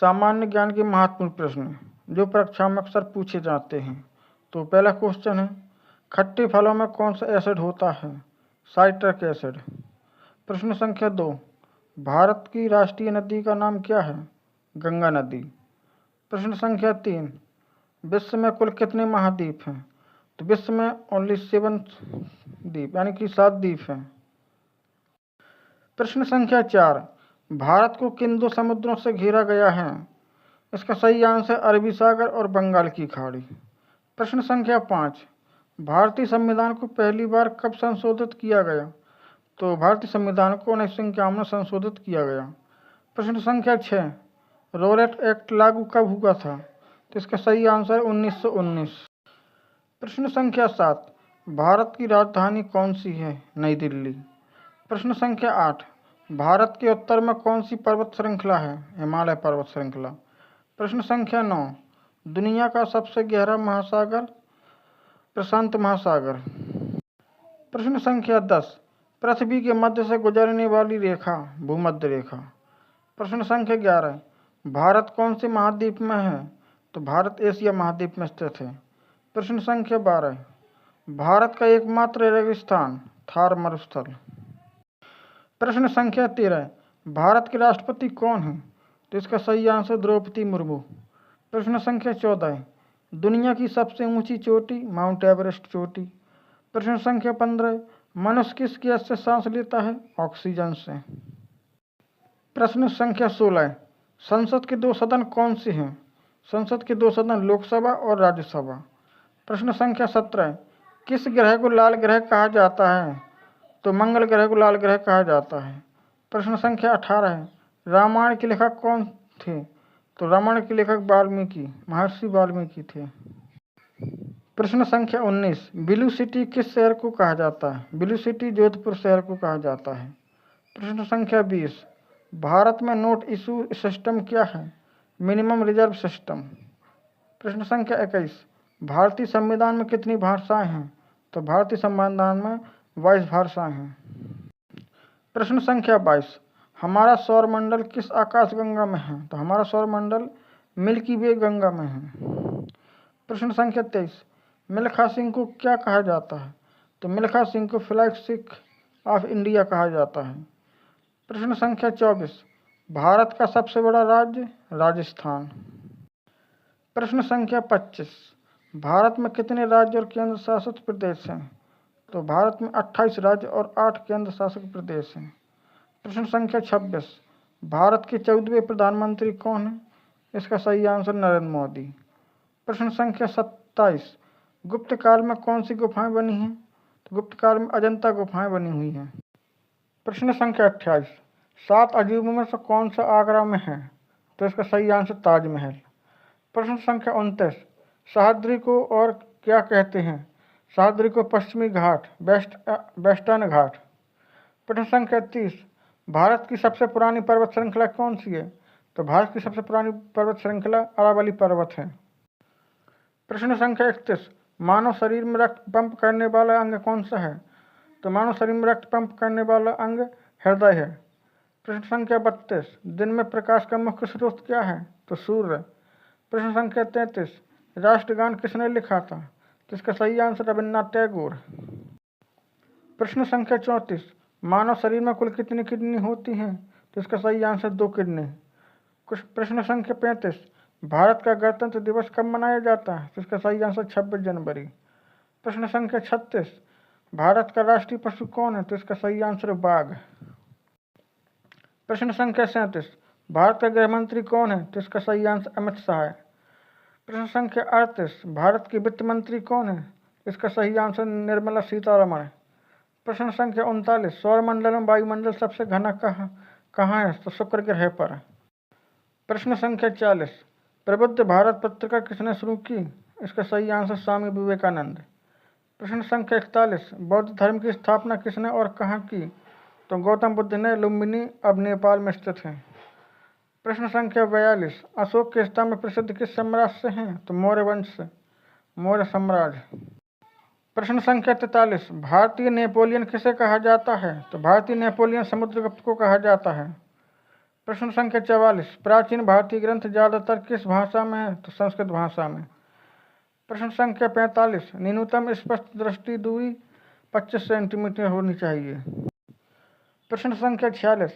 सामान्य ज्ञान के महत्वपूर्ण प्रश्न जो परीक्षा में अक्सर पूछे जाते हैं। तो पहला क्वेश्चन है, खट्टे फलों में कौन सा एसिड होता है? Citric acid. प्रश्न संख्या 2, भारत की राष्ट्रीय नदी का नाम क्या है? गंगा नदी। प्रश्न संख्या 3, विश्व में कुल कितने महाद्वीप हैं? तो विश्व में ओनली 7 द्वीप यानी कि 7 द्वीप हैं। प्रश्न संख्या 4, भारत को किन 2 समुद्रों से घेरा गया है? इसका सही आंसर अरबी सागर और बंगाल की खाड़ी। प्रश्न संख्या 5, भारतीय संविधान को पहली बार कब संशोधित किया गया? तो भारतीय संविधान को 1951 में संशोधित किया गया। प्रश्न संख्या 6, रोलेट एक्ट लागू कब हुआ था? तो इसका सही आंसर 1919। प्रश्न संख्या 7, भारत की राजधानी कौन सी है? नई दिल्ली। प्रश्न संख्या 8, भारत के उत्तर में कौन सी पर्वत श्रृंखला है? हिमालय पर्वत श्रृंखला। प्रश्न संख्या 9, दुनिया का सबसे गहरा महासागर? प्रशांत महासागर। प्रश्न संख्या 10, पृथ्वी के मध्य से गुजरने वाली रेखा? भूमध्य रेखा। प्रश्न संख्या 11, भारत कौन से महाद्वीप में है? तो भारत एशिया महाद्वीप में स्थित है। प्रश्न संख्या 12, भारत का एकमात्र रेगिस्तान? थार मरुस्थल। प्रश्न संख्या 13, भारत के राष्ट्रपति कौन है? तो इसका सही आंसर द्रौपदी मुर्मू। प्रश्न संख्या 14, दुनिया की सबसे ऊंची चोटी? माउंट एवरेस्ट चोटी। प्रश्न संख्या 15, मनुष्य किस गैस से सांस लेता है? ऑक्सीजन से। प्रश्न संख्या 16, संसद के 2 सदन कौन से हैं? संसद के 2 सदन लोकसभा और राज्यसभा। प्रश्न संख्या 17, किस ग्रह को लाल ग्रह कहा जाता है? तो मंगल ग्रह को लाल ग्रह कहा जाता है। प्रश्न संख्या 18, रामायण के लेखक कौन थे? तो रामायण के लेखक वाल्मीकि, महर्षि वाल्मीकि थे। प्रश्न संख्या 19, ब्लू सिटी किस शहर को कहा जाता है? ब्लू सिटी जोधपुर शहर को कहा जाता है। प्रश्न संख्या 20, भारत में नोट इशू सिस्टम क्या है? Minimum reserve system. प्रश्न संख्या 21, भारतीय संविधान में कितनी भाषाएं हैं? तो भारतीय संविधान में 22 भाषाएं हैं। प्रश्न संख्या 22, हमारा सौरमंडल किस आकाशगंगा में है? तो हमारा सौरमंडल मिल्की वे गंगा में है। प्रश्न संख्या 23, मिल्खा सिंह को क्या कहा जाता है? तो मिल्खा सिंह को फ्लैग ऑफ इंडिया कहा जाता है। प्रश्न संख्या 24, भारत का सबसे बड़ा राज्य? राजस्थान। प्रश्न संख्या 25, भारत में कितने राज्य और केंद्र शासित प्रदेश हैं? तो भारत में 28 राज्य और 8 केंद्र शासित प्रदेश हैं। प्रश्न संख्या 26, भारत के 14वें प्रधानमंत्री कौन हैं? इसका सही आंसर नरेंद्र मोदी। प्रश्न संख्या 27, गुप्त काल में कौन सी गुफाएं बनी हैं? तो गुप्त काल में अजंता गुफाएं बनी हुई हैं। प्रश्न संख्या 28, 7 अजूबों में से कौन सा आगरा में है? तो इसका सही आंसर ताजमहल। प्रश्न संख्या 29, सह्याद्री को और क्या कहते हैं? सह्याद्री को पश्चिमी घाट, वेस्टर्न घाट। प्रश्न संख्या 30, भारत की सबसे पुरानी पर्वत श्रृंखला कौन सी है? तो भारत की सबसे पुरानी पर्वत श्रृंखला अरावली पर्वत है। प्रश्न संख्या 31, मानव शरीर में रक्त पंप करने वाला अंग कौन सा है? तो मानव शरीर में रक्त पंप करने वाला अंग हृदय है। प्रश्न संख्या 32, दिन में प्रकाश का मुख्य स्रोत क्या है? तो सूर्य। प्रश्न संख्या 33, राष्ट्रगान किसने लिखा था? तो इसका सही आंसर रविन्द्रनाथ टैगोर। प्रश्न संख्या 34, मानव शरीर में कुल कितनी किडनी होती हैं? तो इसका सही आंसर 2 किडनी। प्रश्न संख्या 35, भारत का गणतंत्र दिवस कब मनाया जाता है? तो इसका सही आंसर 26 जनवरी। प्रश्न संख्या 36, भारत का राष्ट्रीय पशु कौन है? तो इसका सही आंसर बाघ। प्रश्न संख्या 37, भारत का गृह मंत्री कौन है? तो इसका सही आंसर अमित शाह है। प्रश्न संख्या 38, भारत के वित्त मंत्री कौन है? इसका सही आंसर निर्मला सीतारमण। प्रश्न संख्या 39, सौरमंडल में वायुमंडल सबसे घना कहाँ है? तो शुक्र ग्रह पर। प्रश्न संख्या 40, प्रबुद्ध भारत पत्रिका किसने शुरू की? इसका सही आंसर स्वामी विवेकानंद। प्रश्न संख्या 41, बौद्ध धर्म की स्थापना किसने और कहाँ की? तो गौतम बुद्ध ने लुम्बिनी अब नेपाल में स्थित है। प्रश्न संख्या 42, अशोक के स्तंभ प्रसिद्ध किस साम्राज्य से हैं? तो मौर्य वंश से, मौर्य साम्राज्य। प्रश्न संख्या 43, भारतीय नेपोलियन किसे कहा जाता है? तो भारतीय नेपोलियन समुद्रगुप्त को कहा जाता है। प्रश्न संख्या 44, प्राचीन भारतीय ग्रंथ ज्यादातर किस भाषा में है? तो संस्कृत भाषा में। प्रश्न संख्या 45, न्यूनतम स्पष्ट दृष्टि दूरी 25 सेंटीमीटर होनी चाहिए। प्रश्न संख्या 46,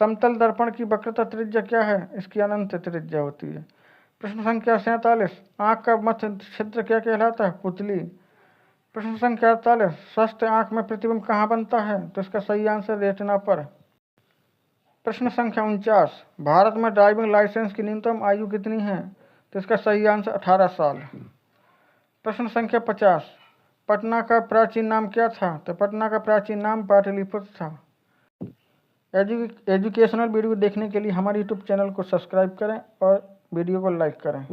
समतल दर्पण की वक्रता त्रिज्या क्या है? इसकी अनंत त्रिज्या होती है। प्रश्न संख्या 47, आंख का मध्य छिद्र क्या कहलाता है? पुतली। प्रश्न संख्या 48, स्वस्थ आंख में प्रतिबिंब कहाँ बनता है? तो इसका सही आंसर रेटिना पर। प्रश्न संख्या 49, भारत में ड्राइविंग लाइसेंस की न्यूनतम आयु कितनी है? तो इसका सही आंसर 18 साल। प्रश्न संख्या 50, पटना का प्राचीन नाम क्या था? तो पटना का प्राचीन नाम पाटलिपुत्र था। एजुकेशनल वीडियो देखने के लिए हमारे यूट्यूब चैनल को सब्सक्राइब करें और वीडियो को लाइक करें।